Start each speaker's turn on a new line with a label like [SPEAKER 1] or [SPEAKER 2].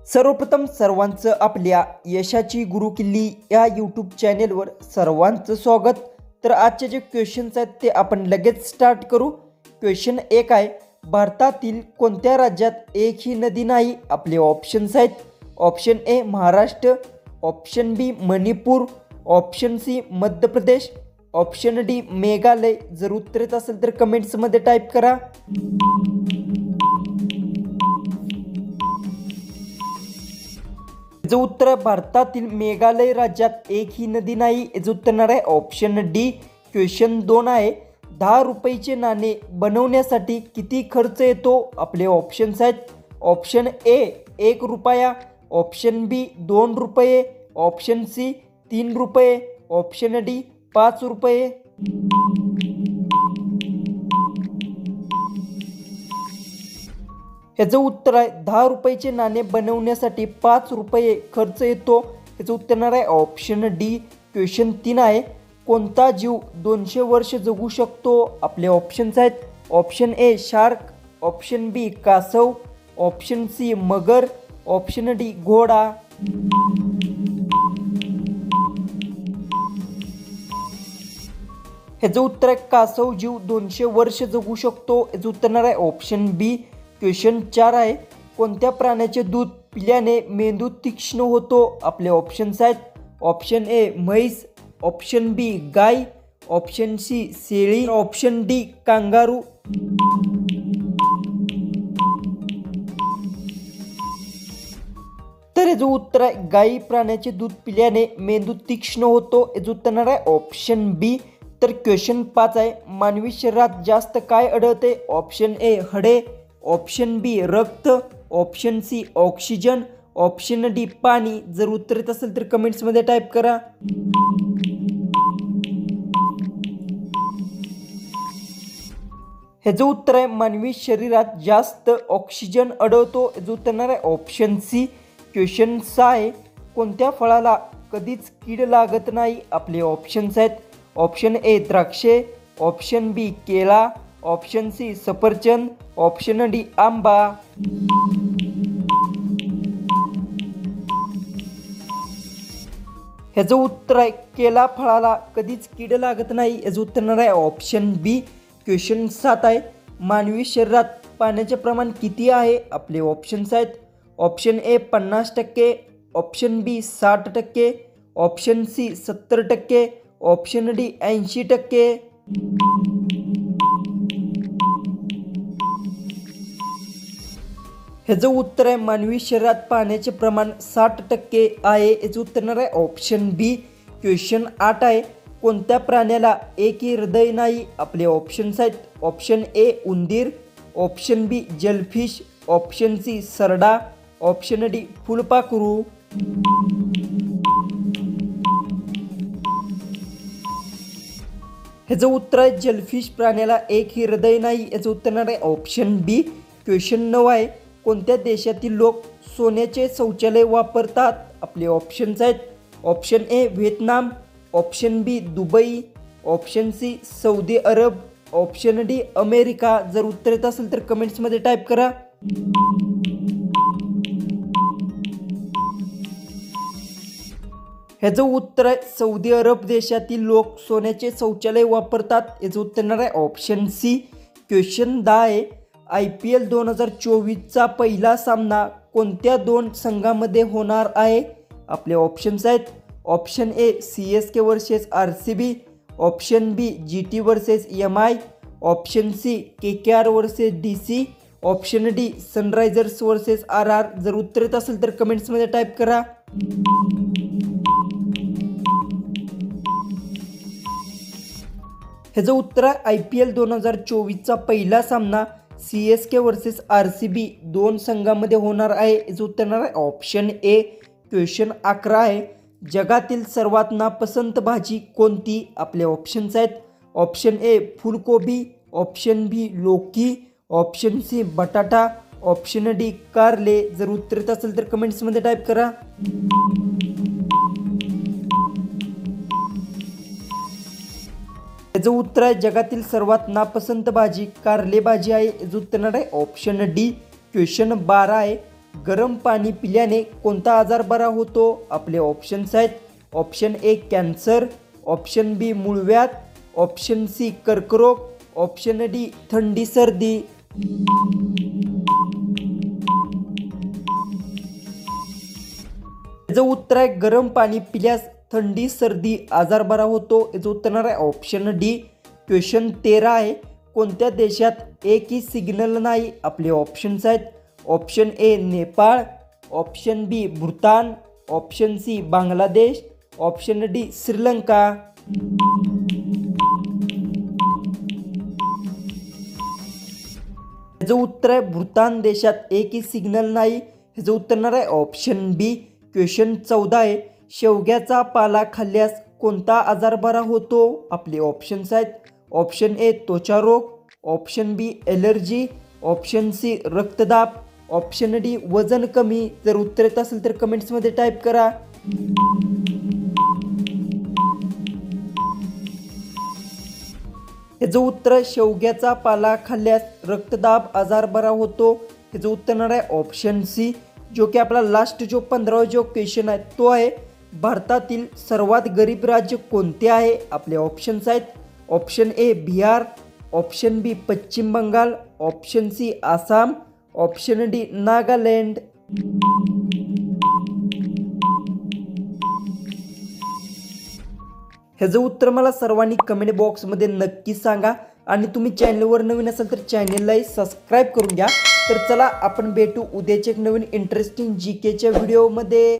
[SPEAKER 1] सर्वप्रथम सर्वांचं आपल्या यशाची गुरुकिल्ली या यूट्यूब चॅनेलवर सर्वांचं स्वागत. तर आजचे जे क्वेश्चन्स आहेत ते आपण लगेच स्टार्ट करू. क्वेश्चन 1 आहे, भारतातील कोणत्या राज्यात एकही नदी नाही? आपले ऑप्शन्स आहेत. Option A Maharashtra, option B Manipur, option C Madhya Pradesh, option D Meghalaya. जर उत्तर येत असेल तर कमेंट्समध्ये टाईप करा. जो उत्तर आहे भारतातील मेघालय राज्यात एकही नदी नाही. याचं उत्तर येणार आहे ऑप्शन डी. क्वेश्चन 2 आहे, 10 रुपयाचे नाणे बनवण्यासाठी किती खर्च येतो? आपले ऑप्शन्स आहेत. ऑप्शन ए 1 रुपया, ऑप्शन बी 2 रुपये, ऑप्शन सी 3 रुपये, ऑप्शन डी 5 रुपये. ह्याचं उत्तर आहे 10 रुपयाचे नाणे बनवण्यासाठी 5 रुपये खर्च येतो. ह्याचं उत्तर येणार आहे ऑप्शन डी. क्वेश्चन 3 आहे, कोणता जीव 200 वर्ष जगू शकतो? आपले ऑप्शन्स आहेत. ऑप्शन ए शार्क, ऑप्शन बी कासव, ऑप्शन सी मगर, ऑप्शन डी घोडा. ह्याचं उत्तर आहे कासव जीव 200 वर्ष जगू शकतो. याचं उत्तर येणार आहे ऑप्शन बी. क्वेश्चन 4 आहे, कोणत्या प्राण्याचे दूध पिल्याने मेंदू तीक्ष्ण होतो? आपले ऑप्शन्स आहेत. ऑप्शन ए म्हैस, ऑप्शन बी गाय, ऑप्शन सी शेळी, ऑप्शन डी कांगारू. तर याचं उत्तर आहे गायी प्राण्याचे दूध पिल्याने मेंदू तीक्ष्ण होतो. याचं उत्तर येणार आहे ऑप्शन बी. तर क्वेश्चन 5 आहे, मानवी शरीरात जास्त काय आढळते? ऑप्शन ए हाडे, ऑप्शन बी रक्त, option C oxygen, option D पाणी. जर उत्तर येत असेल तर कमेंट्समध्ये टाईप करा. ह्याचं उत्तर आहे मानवी शरीरात जास्त ऑक्सिजन आढळतो. याचं उत्तर येणार आहे ऑप्शन सी. क्वेश्चन 6 आहे, कोणत्या फळाला कधीच कीड लागत नाही? आपले ऑप्शन्स आहेत. ऑप्शन ए द्राक्षे, ऑप्शन बी केळा, ऑप्शन सी सफरचंद, ऑप्शन डी आंबा. ह्याचं उत्तर आहे केला फळाला कधीच कीड लागत नाही. याचं उत्तर येणार आहे ऑप्शन बी. क्वेश्चन 7 आहे, मानवी शरीरात पाण्याचे प्रमाण किती आहे? आपले ऑप्शन्स आहेत. Option A 50%, option B 60%, option C 70%, option D 80%. ह्याचं उत्तर आहे मानवी शरीरात पाण्याचे प्रमाण 60% आहे. याचं उत्तर येणार आहे ऑप्शन बी. क्वेश्चन 8 आहे, कोणत्या प्राण्याला एकही हृदय नाही? आपले ऑप्शन्स आहेत. ऑप्शन ए उंदीर, ऑप्शन बी जेलफिश, ऑप्शन सी सरडा, ऑप्शन डी फुलपाखरू. ह्याचं उत्तर आहे जेलफिश प्राण्याला एकही हृदय नाही. याचं उत्तर येणार आहे ऑप्शन बी. क्वेश्चन 9 आहे, कोणत्या देशातील लोक सोन्याचे शौचालय वापरतात? आपले ऑप्शन्स आहेत. Option A Vietnam, option B Dubai, option C Saudi Arab, option D America. जर उत्तर येत असेल तर कमेंट्समध्ये टाईप करा. ह्याचं उत्तर आहे सौदी अरब देशातील लोक सोन्याचे शौचालय वापरतात. याचं उत्तर येणार आहे ऑप्शन सी. क्वेश्चन 10 आहे, IPL 2024चा पहिला सामना कोणत्या 2 संघामध्ये होणार आहे? आपले ऑप्शन्स आहेत. Option A CSK versus RCB, option B GT versus MI, option C KKR versus DC, option D Sunrisers versus RR. जर उत्तर येत असेल तर कमेंट्समध्ये टाईप करा. ह्याचं उत्तर आहे IPL 2024चा पहिला सामना CSK वर्सेस RCB 2 संघामध्ये होणार आहे. याचं उत्तर येणार आहे ऑप्शन ए. क्वेश्चन 11 आहे, जगातील सर्वात नापसंत भाजी कोणती? आपले ऑप्शन्स आहेत. ऑप्शन ए फुलकोबी, ऑप्शन बी लौकी, ऑप्शन सी बटाटा, ऑप्शन डी कारले. जर उत्तर येत असेल तर कमेंट्समध्ये टाईप करा. याचं उत्तर आहे जगातील सर्वात नापसंत भाजी कारले भाजी आहे. याचं उत्तर येणार आहे ऑप्शन डी. क्वेश्चन 12 आहे, गरम पाणी पिल्याने कोणता आजार बरा होतो? आपले ऑप्शन्स आहेत. ऑप्शन ए कॅन्सर, ऑप्शन बी मूळव्याध, ऑप्शन सी कर्करोग, ऑप्शन डी थंडी सर्दी. याचं उत्तर आहे गरम पाणी पिल्यास थंडी सर्दी आजार बरा होतो. याचं उत्तर आहे ऑप्शन डी. क्वेश्चन 13 आहे. कोणत्या देशात एकही सिग्नल नाही? आपले ऑप्शन्स आहेत. Option A Nepal, option B Bhutan, option C Bangladesh, option D Sri Lanka. याचं उत्तर आहे भूतान देशात एकही सिग्नल नाही. ह्याचं उत्तर आहे ऑप्शन बी. क्वेश्चन 14 आहे. शेवग्याचा पाला खाल्ल्यास कोणता आजार बरा होतो? आपले ऑप्शन्स आहेत. ऑप्शन ए त्वचा रोग, ऑप्शन बी एलर्जी, ऑप्शन सी रक्तदाब, ऑप्शन डी वजन कमी. जर उत्तर येत असेल तर कमेंट्समध्ये टाईप करा. याचं उत्तर शेवग्याचा पाला खाल्ल्यास रक्तदाब आजार बरा होतो. याचं उत्तर आहे ऑप्शन सी. जो की आपला लास्ट जो 15वा जो क्वेश्चन आहे तो आहे भारतातील सर्वात गरीब राज्य कोणते आहे? आपले ऑप्शन्स आहेत. Option A Bihar, option B Paschim Bengal, option C Assam, option D Nagaland. ह्याचं उत्तर मला सर्वांनी कमेंट बॉक्समध्ये नक्की सांगा. आणि तुम्ही चॅनलवर नवीन असाल तर चॅनललाही सबस्क्राईब करून घ्या. तर चला आपण भेटू उद्याच्या एक नवीन इंटरेस्टिंग जीकेच्या व्हिडिओमध्ये.